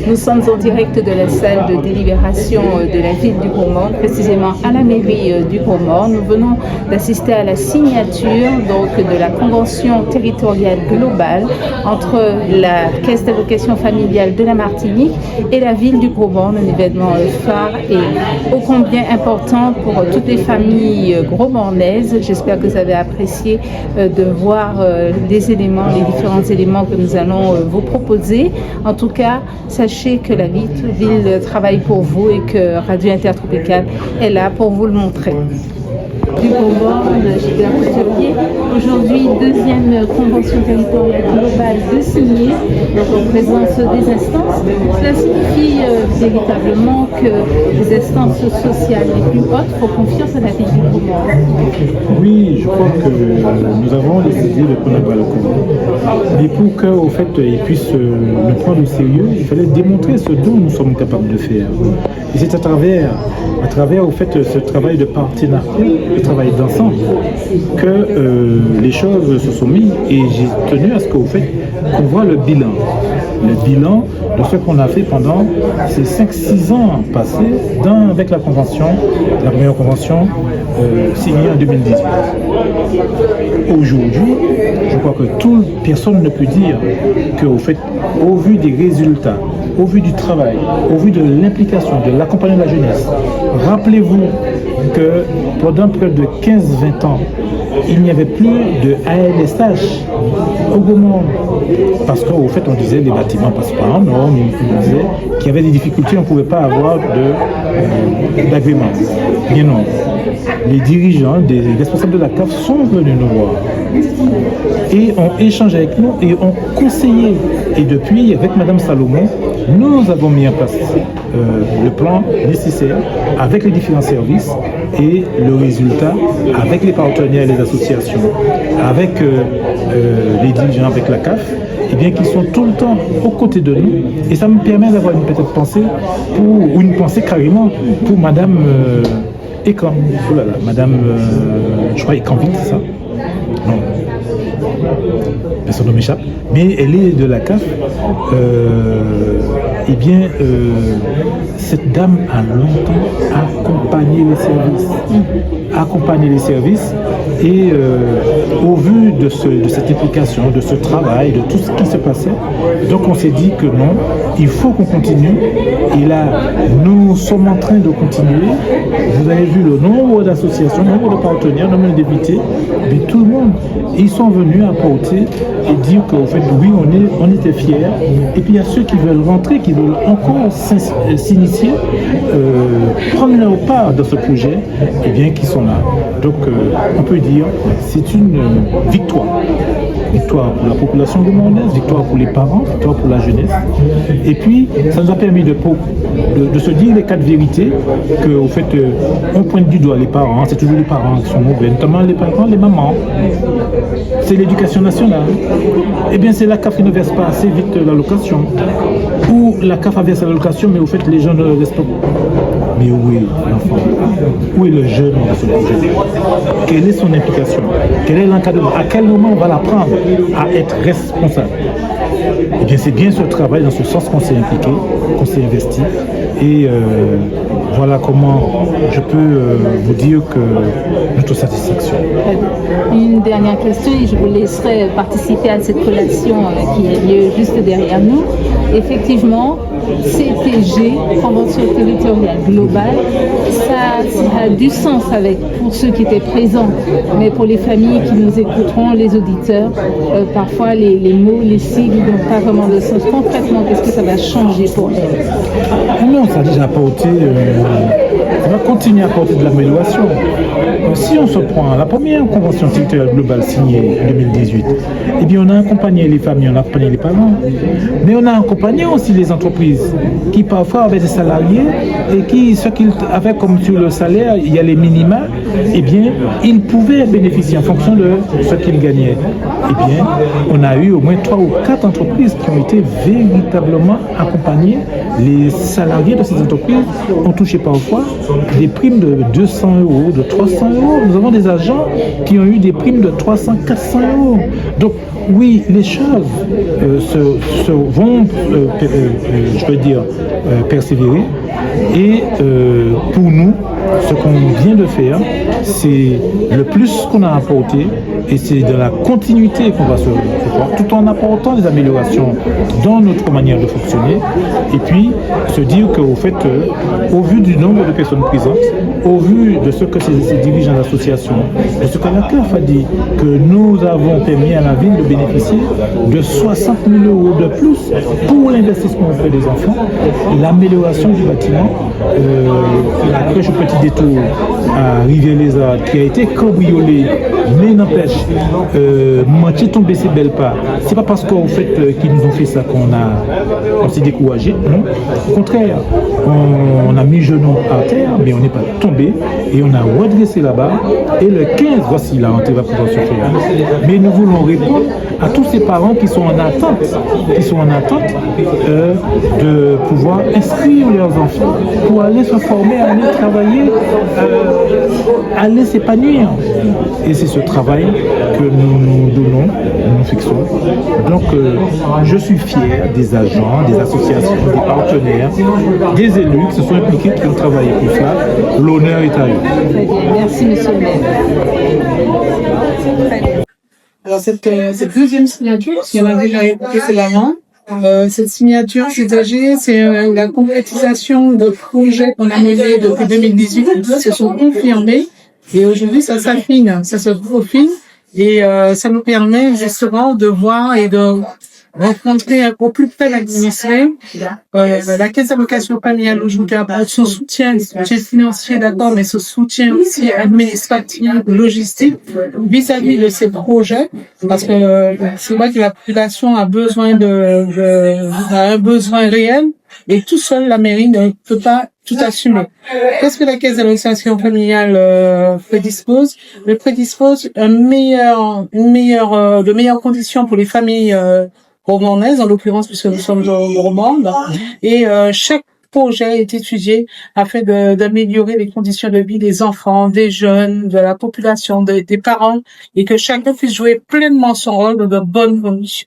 Nous sommes en direct de la salle de délibération de la ville du Gros-Morne, précisément à la mairie du Gros-Morne. Nous venons d'assister à la signature donc, de la convention territoriale globale entre la Caisse d'allocation familiale de la Martinique et la ville du Gros-Morne, un événement phare et ô combien important pour toutes les familles gros-mornaises. J'espère que vous avez apprécié de voir les éléments, les différents éléments que nous allons vous proposer. En tout cas, sachez que la ville travaille pour vous et que Radio Intertropicale est là pour vous le montrer. Du Gros-Morne, Gilbert Couturier. Aujourd'hui, deuxième convention territoriale globale de signer, donc en présence des instances. Cela signifie véritablement que les instances sociales les plus hautes font confiance à la ville du Gros-Morne. Oui, je crois que nous avons décidé de prendre un balcon. Mais pour qu'au fait, ils puissent nous prendre au sérieux, il fallait démontrer ce dont nous sommes capables de faire. Et c'est à travers au fait, ce travail de partenariat, le travail d'ensemble, que les choses se sont mises. Et j'ai tenu à ce qu'au fait, qu'on voit le bilan de ce qu'on a fait pendant ces 5-6 ans passés avec la convention, la première convention signée en 2018. Aujourd'hui, je crois que personne ne peut dire qu'au fait, au vu des résultats, au vu du travail, au vu de l'implication, de l'accompagnement de la jeunesse, rappelez-vous que pendant près de 15-20 ans, il n'y avait plus de ALSH au Gros-Morne. Parce qu'au fait, on disait les bâtiments passent pas en norme, on disait qu'il y avait des difficultés, on ne pouvait pas avoir d'agrément. Bien non. Les dirigeants, des responsables de la CAF sont venus nous voir et ont échangé avec nous et ont conseillé. Et depuis, avec Madame Salomon, nous avons mis en place le plan nécessaire avec les différents services et le résultat avec les partenaires et les associations, avec les dirigeants, avec la CAF, et bien qu'ils sont tout le temps aux côtés de nous. Et ça me permet d'avoir une petite pensée, ou une pensée carrément pour Madame Ekan. Oh là là, Madame, je crois Ekanville, c'est ça? Non. Personne ne m'échappe. Mais elle est de la CAF. Eh bien, cette dame a longtemps accompagné les services. Et au vu de cette implication, de ce travail, de tout ce qui se passait, donc on s'est dit que non, il faut qu'on continue. Et là, nous sommes en train de continuer. Vous avez vu le nombre d'associations, le nombre de partenaires, le nombre de députés, mais tout le monde, ils sont venus apporter et dire qu'en fait, oui, on était fiers. Et puis il y a ceux qui veulent rentrer, qui veulent encore s'initier, prendre leur part dans ce projet, et bien qui sont là. Donc on peut dire c'est une victoire. Victoire pour la population gouverneuse, victoire pour les parents, victoire pour la jeunesse. Et puis, ça nous a permis de se dire les 4 vérités, qu'au fait, on pointe du doigt les parents, c'est toujours les parents qui sont mauvais, notamment les parents, les mamans. C'est l'éducation nationale. Eh bien, c'est la CAF qui ne verse pas assez vite l'allocation. Ou la CAF a versé l'allocation, mais au fait, les gens ne respectent pas. Mais où est l'enfant? Où est le jeune dans ce projet? Quelle est son implication? Quel est l'encadrement? À quel moment on va l'apprendre à être responsable? Eh bien, c'est bien ce travail dans ce sens qu'on s'est impliqué, qu'on s'est investi. Et voilà comment je peux vous dire que notre satisfaction. Une dernière question et je vous laisserai participer à cette collation qui a lieu juste derrière nous. Effectivement, CTG, Convention territoriale globale, ça a du sens pour ceux qui étaient présents, mais pour les familles qui nous écouteront, les auditeurs, parfois les mots, les sigles n'ont pas vraiment de sens. Concrètement, qu'est-ce que ça va changer pour elles? Non, ça a déjà apporté, ça va continuer à apporter de l'amélioration. Si on se prend la première convention territoriale globale signée en 2018, eh bien on a accompagné les familles, on a accompagné les parents, mais on a accompagné aussi les entreprises qui parfois avaient des salariés et qui, ceux qu'ils avaient comme sur le salaire, il y a les minima, eh bien ils pouvaient bénéficier en fonction de ce qu'ils gagnaient. Eh bien, on a eu au moins 3 ou 4 entreprises qui ont été véritablement accompagnées. Les salariés de ces entreprises ont touché parfois des primes de 200 euros, de 300 euros. Nous avons des agents qui ont eu des primes de 300, 400 euros. Donc, oui, les choses vont, je peux dire, persévérer. Et pour nous, ce qu'on vient de faire, c'est le plus qu'on a apporté et c'est de la continuité qu'on va se faire, tout en apportant des améliorations dans notre manière de fonctionner. Et puis, se dire qu'au fait, au vu du nombre de personnes présentes, au vu de ce que ces dirigeants d'association, de ce que la CAF a dit, que nous avons permis à la ville de bénéficier de 60 000 euros de plus pour l'investissement auprès des enfants, l'amélioration du bâtiment, la crèche au petit détour à Rivière-les-Arts qui a été cambriolée, mais n'empêche, moitié tombé ses belles pas. C'est pas parce qu'au fait qu'ils nous ont fait ça qu'on s'est découragé, non. Au contraire, on a mis genou à terre, mais on n'est pas tombé et on a redressé là-bas. Et le 15, voici la rentrée va pouvoir se faire. Mais nous voulons répondre à tous ces parents qui sont en attente, de pouvoir inscrire leurs enfants pour aller se former, aller travailler, aller s'épanouir. Et c'est ce travail que nous donnons, nous fixons. Donc, je suis fier des agents, des associations, des partenaires, des élus qui se sont impliqués, qui ont travaillé pour cela. L'honneur est à eux. Très bien, merci monsieur le maire. Alors cette deuxième signature, si on a déjà évoqué précédemment, cette signature c'est la concrétisation de projets qu'on a menés depuis 2018 qui se sont confirmés et aujourd'hui ça s'affine, ça se profile et ça nous permet justement de voir et de rencontrer au plus près l'administré. La caisse d'allocation familiale aujourd'hui apporte son soutien financier d'accord, mais ce soutien aussi administratif, logistique vis-à-vis de ces projets, parce que c'est vrai que la population a besoin a un besoin réel. Et tout seul, la mairie ne peut pas tout assumer. Qu'est-ce que la caisse d'allocation familiale prédispose? Elle prédispose de meilleures conditions pour les familles romanaises, en l'occurrence puisque nous sommes romandes. Et chaque projet est étudié afin d'améliorer les conditions de vie des enfants, des jeunes, de la population, des parents, et que chacun puisse jouer pleinement son rôle dans de bonnes conditions.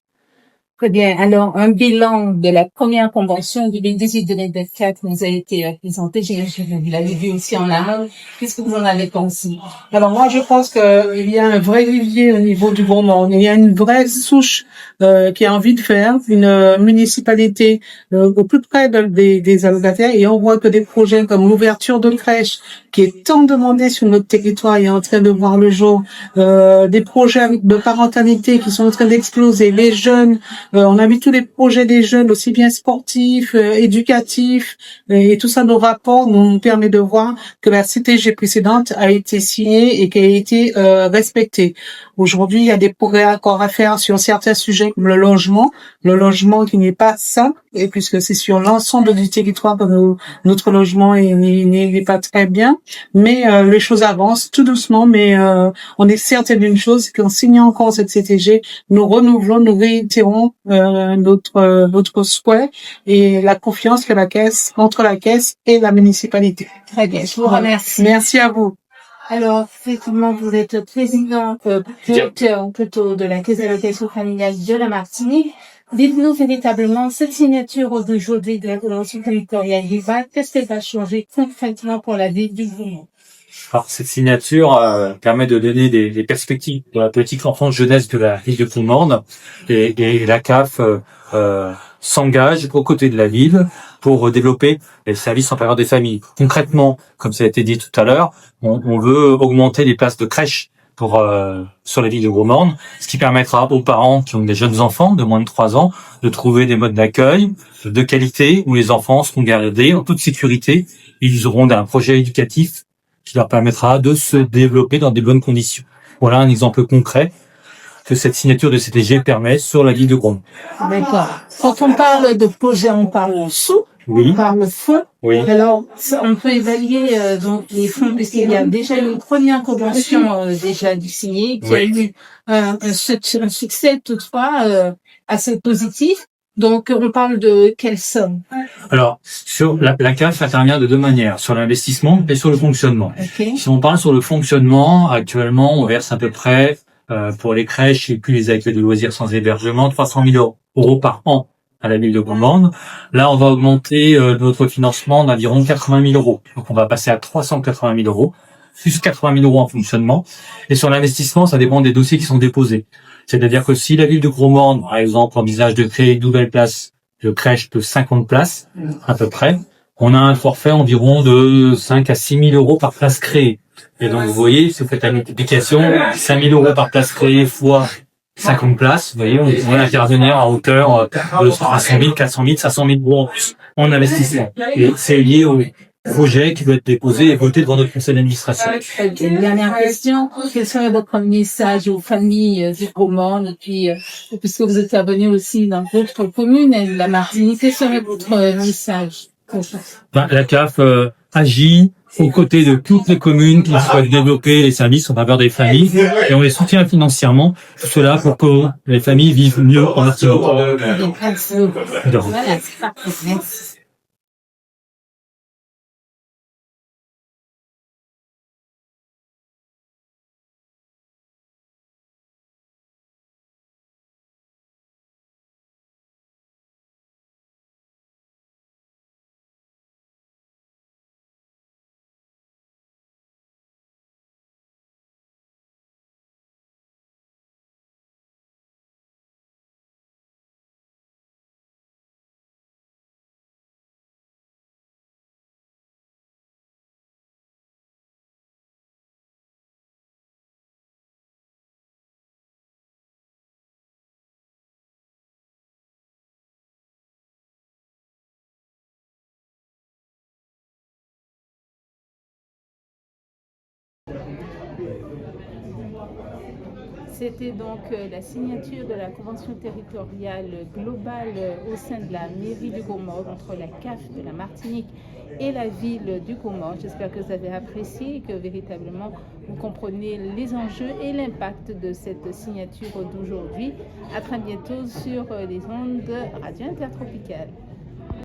Très bien. Alors, un bilan de la première convention du 2018-2024 nous a été présenté. Vous l'avez vu aussi en amont. Qu'est-ce que vous en avez pensé? Alors moi, je pense qu'il y a un vrai vivier au niveau du Gros-Morne. Il y a une vraie souche qui a envie de faire, une municipalité au plus près des allocataires. Et on voit que des projets comme l'ouverture de crèches, qui est tant demandé sur notre territoire, est en train de voir le jour. Des projets de parentalité qui sont en train d'exploser. Les jeunes, on a vu tous les projets des jeunes, aussi bien sportifs, éducatifs, et tout ça, nos rapports nous permet de voir que la CTG précédente a été signée et qu'elle a été respectée. Aujourd'hui, il y a des progrès encore à faire sur certains sujets comme le logement qui n'est pas simple, et puisque c'est sur l'ensemble du territoire que notre logement n'est pas très bien, mais les choses avancent tout doucement, mais on est certain d'une chose, c'est qu'en signant encore cette CTG, nous renouvelons, nous réitérons notre souhait et la confiance que entre la caisse et la municipalité. Très bien, je vous remercie. Merci à vous. Alors, effectivement, vous êtes président, directeur plutôt de la caisse d'allocation familiale de la Martinique. Dites-nous véritablement cette signature aujourd'hui de la convention territoriale IVA, qu'est-ce qu'elle va changer concrètement pour la ville du Gouvernement? Alors, cette signature permet de donner des perspectives pour la politique enfance-jeunesse de la ville de Gouvernement et la CAF s'engage aux côtés de la ville pour développer les services en faveur des familles. Concrètement, comme ça a été dit tout à l'heure, on veut augmenter les places de crèche sur la ville de Gros-Morne, ce qui permettra aux parents qui ont des jeunes enfants de moins de 3 ans de trouver des modes d'accueil de qualité où les enfants seront gardés en toute sécurité. Ils auront un projet éducatif qui leur permettra de se développer dans des bonnes conditions. Voilà un exemple concret que cette signature de CTG permet sur la ville de Gros-Morne. D'accord. Quand on parle de projet, on parle sous, Oui. on parle fonds. Oui. Alors, on peut évaluer donc les fonds, puisqu'il y a déjà eu une première convention déjà signée, qui a eu un succès toutefois assez positif. Donc, on parle de quelle somme? Alors, sur la CAF intervient de deux manières, sur l'investissement et sur le fonctionnement. Ok. Si on parle sur le fonctionnement, actuellement, on verse à peu près, pour les crèches et puis les accueils de loisirs sans hébergement, 300 000 euros par an à la ville de Courmande. Là, on va augmenter notre financement d'environ 80 000 euros. Donc, on va passer à 380 000 euros, plus 80 000 euros en fonctionnement. Et sur l'investissement, ça dépend des dossiers qui sont déposés. C'est-à-dire que si la ville de Courmande, par exemple, envisage de créer une nouvelle place de crèche de 50 places, à peu près, on a un forfait environ de 5 à 6 000 euros par place créée. Et donc, vous voyez, si vous faites la multiplication, 5 000 euros par place créée fois 50 places, vous voyez, on va intervenir à hauteur de 300 000, 400 000, 500 000 euros en investissement. Et c'est lié au projet qui doit être déposé et voté devant notre conseil d'administration. Une dernière question. Quel serait votre message aux familles du Courmande et puis, puisque vous intervenez aussi dans d'autres communes et la Martinique, quel serait votre message? La CAF agit aux côtés de toutes les communes qui souhaitent développer les services en faveur des familles et on les soutient financièrement, tout cela pour que les familles vivent mieux en Martinique. Merci. Voilà, c'est parfait. Merci. C'était donc la signature de la convention territoriale globale au sein de la mairie du Courmande entre la CAF de la Martinique et la ville du Courmande. J'espère que vous avez apprécié et que véritablement vous comprenez les enjeux et l'impact de cette signature d'aujourd'hui. À très bientôt sur les ondes Radio Intertropicales.